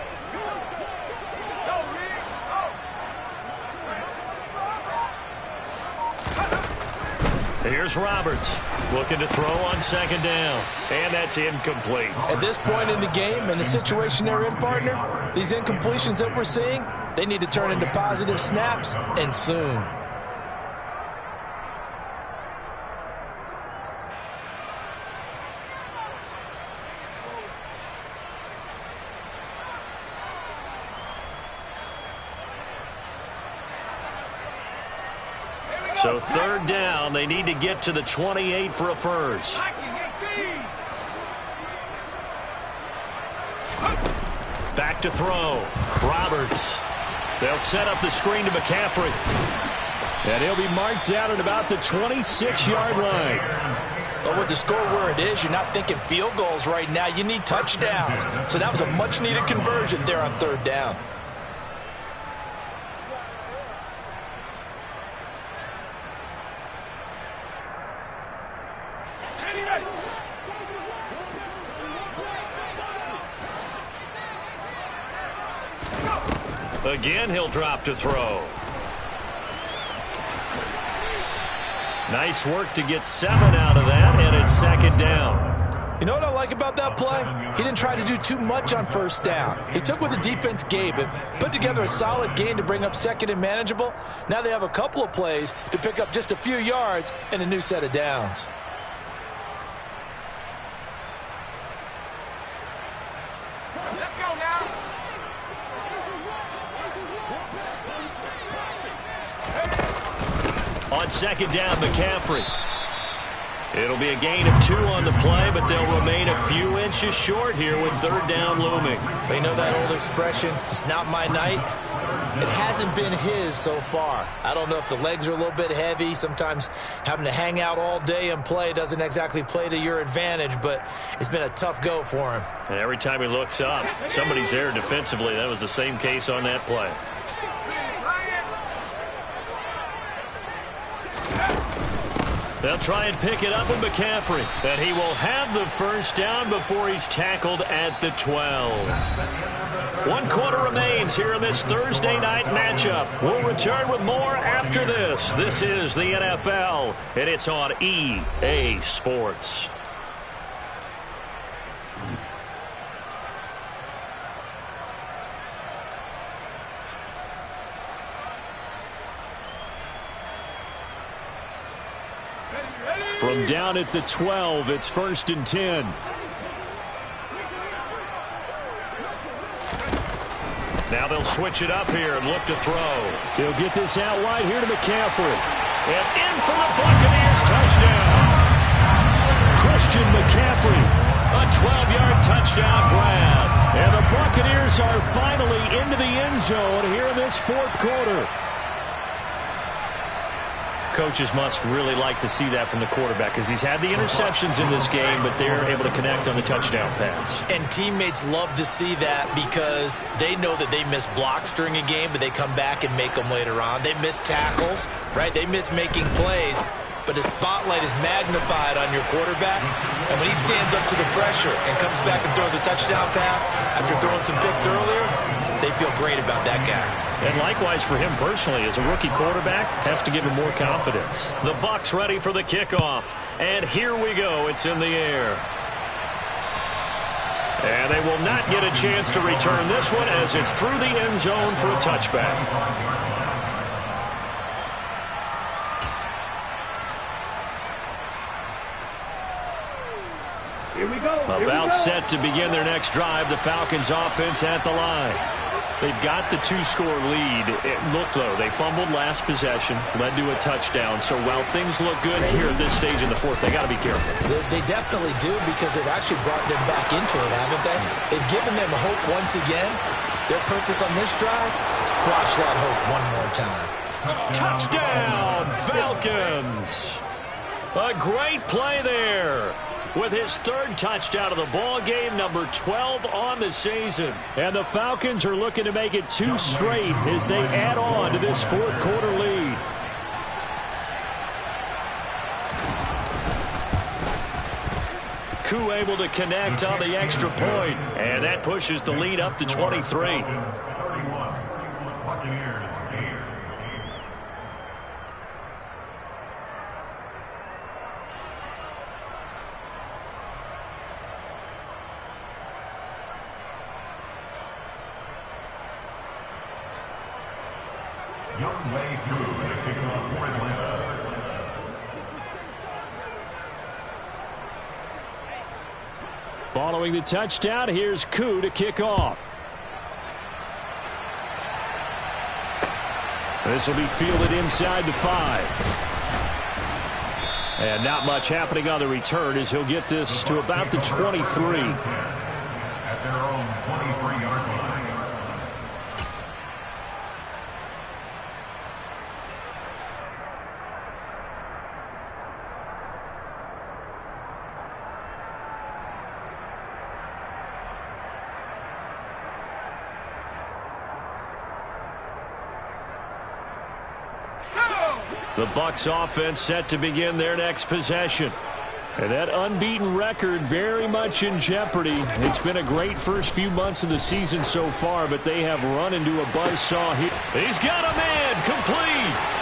Here's Roberts looking to throw on 2nd down. And that's incomplete.
At this point in the game, in the situation they're in, partner, these incompletions that we're seeing, they need to turn into positive snaps, and soon.
So 3rd down, they need to get to the 28 for a first. Back to throw. Roberts. They'll set up the screen to McCaffrey.
And he'll be marked out at about the 26-yard line.
But with the score where it is, you're not thinking field goals right now. You need touchdowns. So that was a much-needed conversion there on 3rd down.
Again, he'll drop to throw. Nice work to get 7 out of that, and it's 2nd down.
You know what I like about that play? He didn't try to do too much on 1st down. He took what the defense gave him, put together a solid gain to bring up 2nd and manageable. Now they have a couple of plays to pick up just a few yards and a new set of downs.
Let's go now.
On 2nd down, McCaffrey. It'll be a gain of 2 on the play, but they'll remain a few inches short here with 3rd down looming.
But you know that old expression, it's not my night? It hasn't been his so far. I don't know if the legs are a little bit heavy. Sometimes having to hang out all day and play doesn't exactly play to your advantage, but it's been a tough go for him.
And every time he looks up, somebody's there defensively. That was the same case on that play. They'll try and pick it up with McCaffrey. And he will have the 1st down before he's tackled at the 12. One quarter remains here in this Thursday night matchup. We'll return with more after this. This is the NFL, and it's on EA Sports.
From down at the 12, it's 1st and 10.
Now they'll switch it up here and look to throw.
He'll get this out wide here to McCaffrey.
And in for the Buccaneers, touchdown.
Christian McCaffrey.
A 12-yard touchdown grab.
And the Buccaneers are finally into the end zone here in this 4th quarter.
Coaches must really like to see that from the quarterback because he's had the interceptions in this game, but they're able to connect on the touchdown pass.
And teammates love to see that because they know that they miss blocks during a game, but they come back and make them later on. They miss tackles, right? They miss making plays, but the spotlight is magnified on your quarterback. And when he stands up to the pressure and comes back and throws a touchdown pass after throwing some picks earlier, they feel great about that guy.
And likewise for him personally, as a rookie quarterback, has to give him more confidence. The Bucs ready for the kickoff. And here we go. It's in the air. And they will not get a chance to return this one as it's through the end zone for a touchback.
Here we go.
About set to begin their next drive, the Falcons offense at the line.
They've got the 2-score lead. Look, though, they fumbled last possession, led to a touchdown. So while things look good here at this stage in the 4th, they got to be careful.
They definitely do because they've actually brought them back into it, haven't they? They've given them hope once again. Their purpose on this drive, squash that hope one more time.
Touchdown, Falcons! A great play there. With his 3rd touchdown of the ball game, number 12 on the season.
And the Falcons are looking to make it 2 straight as they add on to this 4th quarter lead.
Koo able to connect on the extra point, and that pushes the lead up to 23.
Young way through the kickoff for Atlanta.
Following the touchdown, here's Koo to kick off. This will be fielded inside the 5. And not much happening on the return as he'll get this to about the 23.
At their own 23-yard line.
The Bucs offense set to begin their next possession. And that unbeaten record very much in jeopardy. It's been a great first few months of the season so far, but they have run into a buzzsaw here.
He's got a man complete.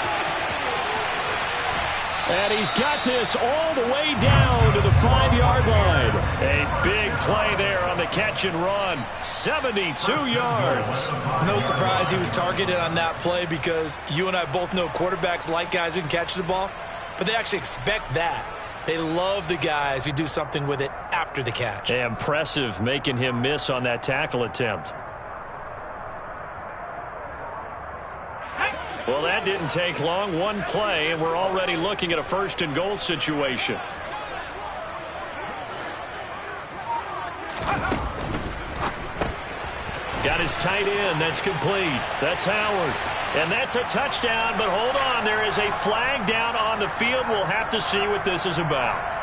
And he's got this all the way down to the 5-yard line.
A big play there on the catch and run. 72 yards.
No surprise he was targeted on that play because you and I both know quarterbacks like guys who can catch the ball, but they actually expect that. They love the guys who do something with it after the catch.
Impressive making him miss on that tackle attempt. Well, that didn't take long. One play, and we're already looking at a 1st and goal situation. Got his tight end. That's complete. That's Howard. And that's a touchdown, but hold on. There is a flag down on the field. We'll have to see what this is about.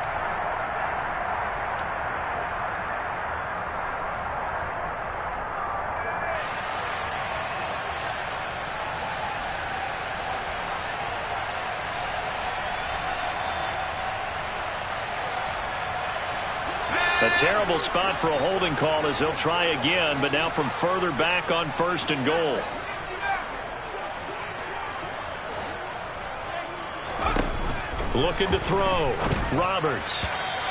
A terrible spot for a holding call as they'll try again, but now from further back on 1st and goal. Looking to throw. Roberts.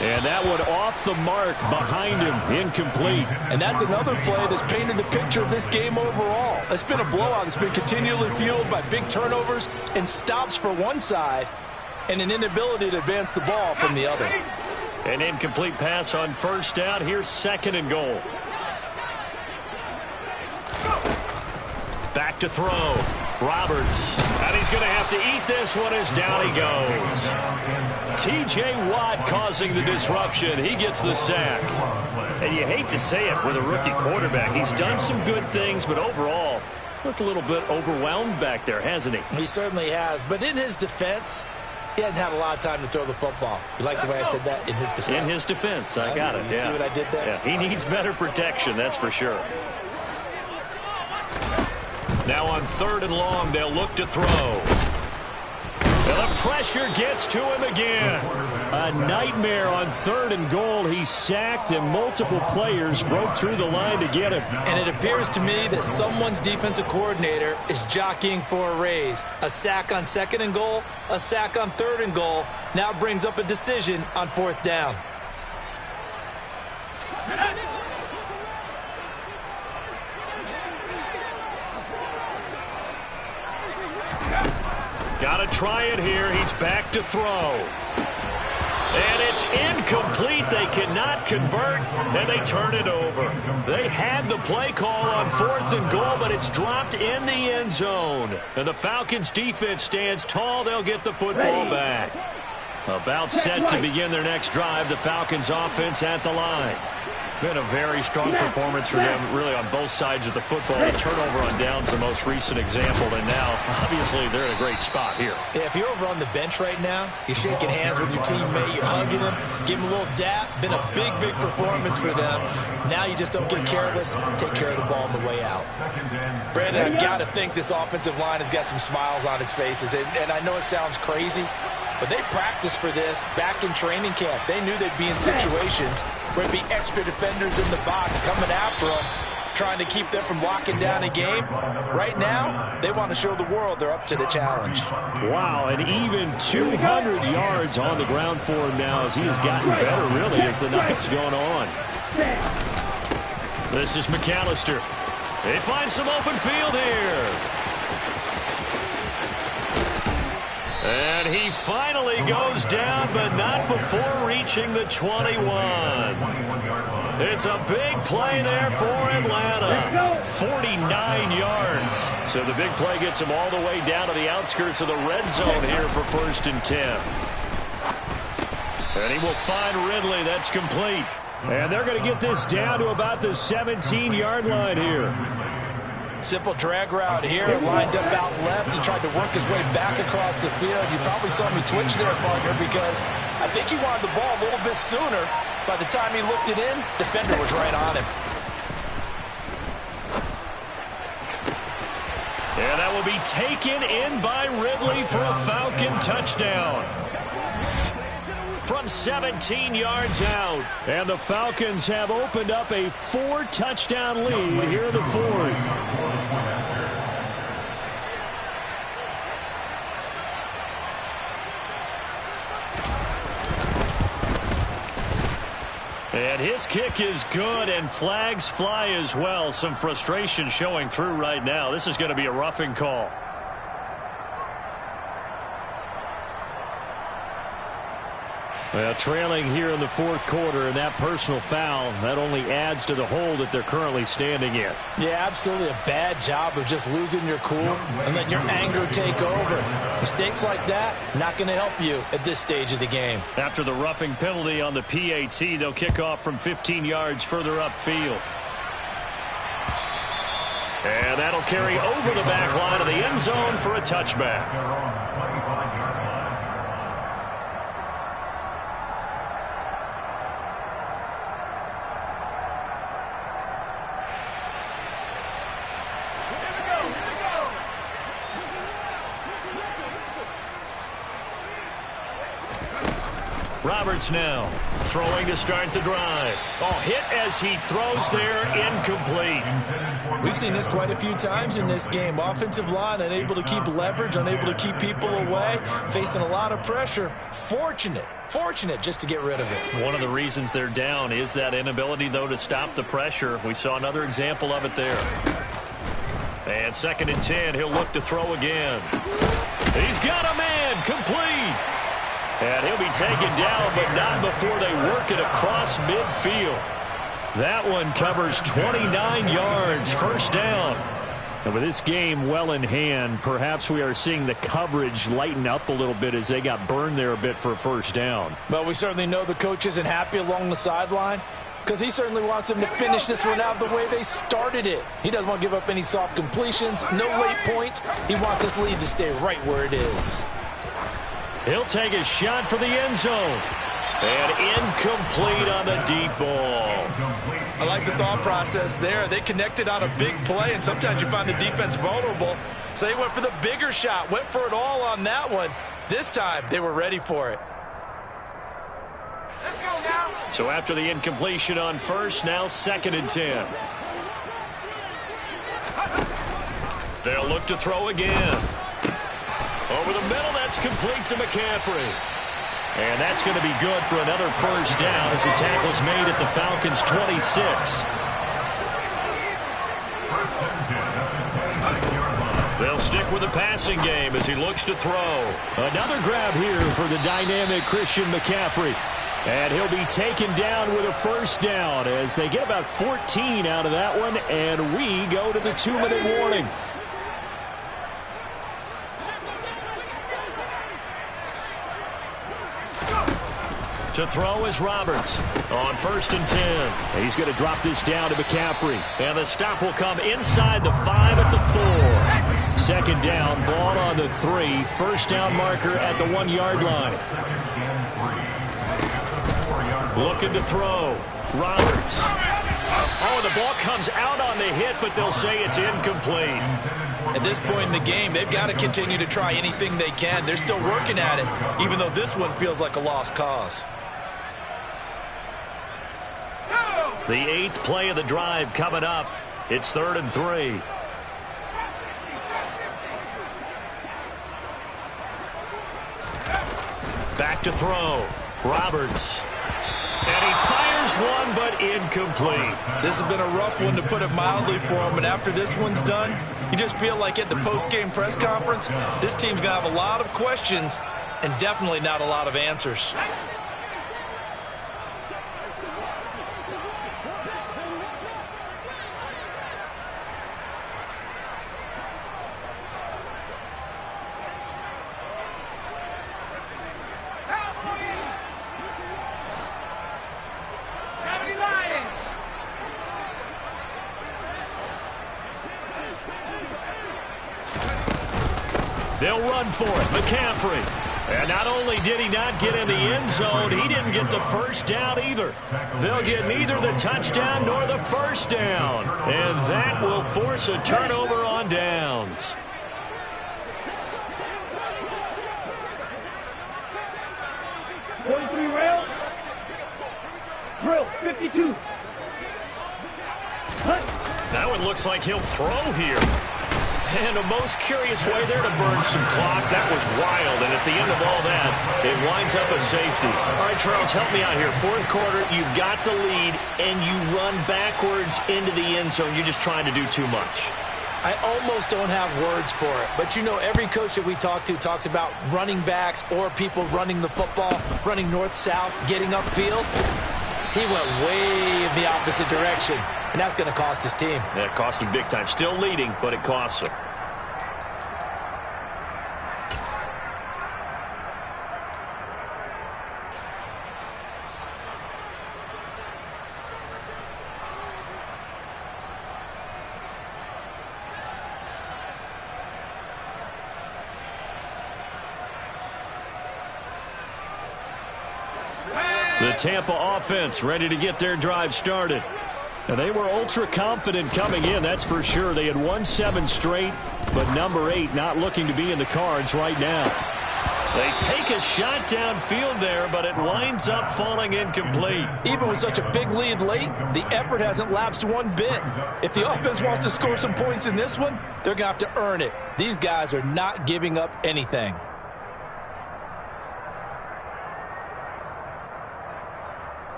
And that one off the mark behind him. Incomplete.
And that's another play that's painted the picture of this game overall. It's been a blowout. It's been continually fueled by big turnovers and stops for one side and an inability to advance the ball from the other.
An incomplete pass on 1st down. Here's 2nd and goal. Back to throw. Roberts. And he's going to have to eat this one as down he goes. T.J. Watt causing the disruption. He gets the sack. And you hate to say it with a rookie quarterback. He's done some good things, but overall looked a little bit overwhelmed back there, hasn't he?
He certainly has. But in his defense, he hasn't had a lot of time to throw the football. You like the way I said that? In his defense.
In his defense. I got it.
You see what I did there?
Yeah. He needs better protection, that's for sure. Now on 3rd and long, they'll look to throw. And the pressure gets to him again.
A nightmare on 3rd and goal. He's sacked, and multiple players broke through the line to get him.
And it appears to me that someone's defensive coordinator is jockeying for a raise. A sack on 2nd and goal, a sack on 3rd and goal. Now brings up a decision on 4th down.
Got to try it here. He's back to throw. And it's incomplete. They cannot convert, and they turn it over. They had the play call on 4th and goal, but it's dropped in the end zone. And the Falcons defense stands tall. They'll get the football back. About set to begin their next drive. The Falcons offense at the line. Been a very strong performance for them, really, on both sides of the football. The turnover on downs, the most recent example, and now, obviously, they're in a great spot here.
Yeah, if you're over on the bench right now, you're shaking hands with your teammate, you're hugging him, giving him a little dap. Been a big, big performance for them. Now you just don't get careless. Take care of the ball on the way out. Brandon, I've got to think this offensive line has got some smiles on its faces, and I know it sounds crazy, but they've practiced for this back in training camp. They knew they'd be in situations where there'd be extra defenders in the box coming after them, trying to keep them from locking down a game. Right now, they want to show the world they're up to the challenge.
Wow, and even 200 yards on the ground for him now as he has gotten better, really, as the night's gone on.
This is McAllister. They find some open field here. And he finally goes down, but not before reaching the 21. It's a big play there for Atlanta. 49 yards. So the big play gets him all the way down to the outskirts of the red zone here for 1st and 10. And he will find Ridley. That's complete.
And they're going to get this down to about the 17-yard line here.
Simple drag route here, lined up out left. He tried to work his way back across the field. You probably saw me twitch there, partner, because I think he wanted the ball a little bit sooner. By the time he looked it in, defender was right on him.
And that will be taken in by Ridley for a Falcon touchdown. From 17 yards out.
And the Falcons have opened up a 4-touchdown lead here in the 4th.
And his kick is good, and flags fly as well. Some frustration showing through right now. This is going to be a roughing call.
Well, trailing here in the 4th quarter, and that personal foul, that only adds to the hole that they're currently standing in.
Yeah, absolutely a bad job of just losing your cool and letting your anger take over. Mistakes like that, not going to help you at this stage of the game.
After the roughing penalty on the PAT, they'll kick off from 15 yards further upfield. And that'll carry over the back line of the end zone for a touchback. Roberts now throwing to start the drive. Oh, hit as he throws there, incomplete.
We've seen this quite a few times in this game. Offensive line unable to keep leverage, unable to keep people away, facing a lot of pressure. Fortunate just to get rid of it.
One of the reasons they're down is that inability, though, to stop the pressure. We saw another example of it there. And 2nd and 10, he'll look to throw again. He's got a man, complete. And he'll be taken down, but not before they work it across midfield. That one covers 29 yards, 1st down.
And with this game well in hand, perhaps we are seeing the coverage lighten up a little bit as they got burned there a bit for a 1st down.
But we certainly know the coach isn't happy along the sideline, because he certainly wants them to finish this one out the way they started it. He doesn't want to give up any soft completions, no late points. He wants this lead to stay right where it is.
He'll take a shot for the end zone. And incomplete on the deep ball.
I like the thought process there. They connected on a big play, and sometimes you find the defense vulnerable. So they went for the bigger shot, went for it all on that one. This time, they were ready for it.
Let's go now.
So after the incompletion on 1st, now 2nd and 10. They'll look to throw again. Over the middle, that's complete to McCaffrey. And that's going to be good for another 1st down as the tackle's made at the Falcons' 26. They'll stick with the passing game as he looks to throw.
Another grab here for the dynamic Christian McCaffrey. And he'll be taken down with a 1st down as they get about 14 out of that one, and we go to the 2-minute warning.
To throw is Roberts on 1st and 10.
He's going to drop this down to McCaffrey.
And the stop will come inside the 5 at the 4.
2nd down, ball on the 3. 1st down marker at the 1-yard line.
Looking to throw. Roberts. Oh, the ball comes out on the hit, but they'll say it's incomplete.
At this point in the game, they've got to continue to try anything they can. They're still working at it, even though this one feels like a lost cause.
The 8th play of the drive coming up. It's 3rd and 3. Back to throw. Roberts. And he fires one, but incomplete.
This has been a rough one, to put it mildly, for him. And after this one's done, you just feel like at the post-game press conference, this team's going to have a lot of questions and definitely not a lot of answers.
They'll run for it. McCaffrey. And not only did he not get in the end zone, he didn't get the 1st down either. They'll get neither the touchdown nor the 1st down. And that will force a turnover on downs.
Drill 52.
That one looks like he'll throw here. And a most curious way there to burn some clock. That was wild, and at the end of all that, it winds up a safety. All right, Charles, help me out here. 4th quarter, you've got the lead, and you run backwards into the end zone. You're just trying to do too much.
I almost don't have words for it, but you know, every coach that we talk to talks about running backs or people running the football, running north-south, getting upfield. He went way in the opposite direction, and that's going to cost his team.
Yeah, it cost him big time. Still leading, but it costs him. The Tampa offense ready to get their drive started. And they were ultra confident coming in, that's for sure. They had won 7 straight, but number 8 not looking to be in the cards right now. They take a shot downfield there, but it winds up falling incomplete.
Even with such a big lead late, the effort hasn't lapsed one bit. If the offense wants to score some points in this one, they're going to have to earn it. These guys are not giving up anything.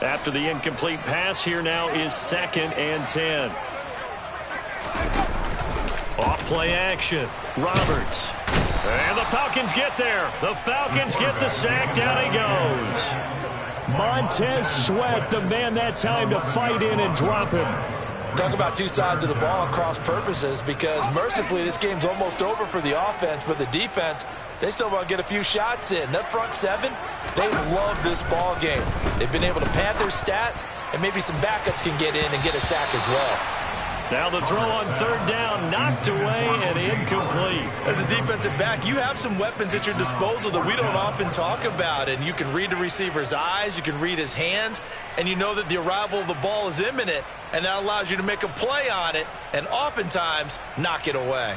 After the incomplete pass, here now is 2nd and 10. Off play action. Roberts. And the Falcons get there. The Falcons get the sack. Down he goes.
Montez Sweat, the man that time to fight in and drop him.
Talk about two sides of the ball at cross purposes, because mercifully this game's almost over for the offense, but the defense, they still want to get a few shots in. That front seven, they love this ball game. They've been able to pad their stats, and maybe some backups can get in and get a sack as well.
Now the throw on 3rd down, knocked away and incomplete.
As a defensive back, you have some weapons at your disposal that we don't often talk about, and you can read the receiver's eyes, you can read his hands, and you know that the arrival of the ball is imminent, and that allows you to make a play on it and oftentimes knock it away.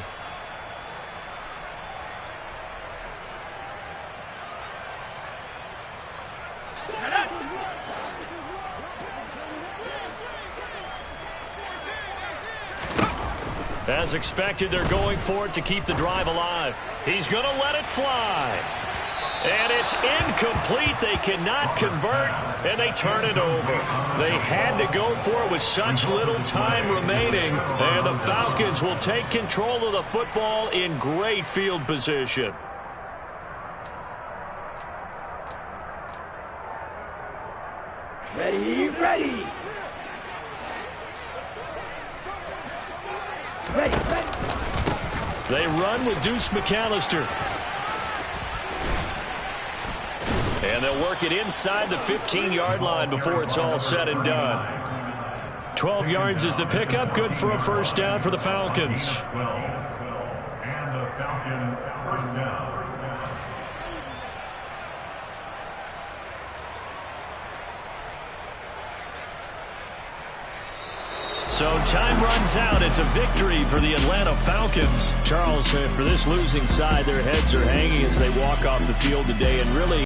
As expected, they're going for it to keep the drive alive. He's going to let it fly. And it's incomplete. They cannot convert, and they turn it over. They had to go for it with such little time remaining, and the Falcons will take control of the football in great field position.
Ready, ready. Ready, ready.
They run with Deuce McAllister. And they'll work it inside the 15-yard line before it's all said and done. 12 yards is the pickup. Good for a first down for the Falcons.
And the Falcon first down.
So time runs out. It's a victory for the Atlanta Falcons.
Charles, for this losing side, their heads are hanging as they walk off the field today, and really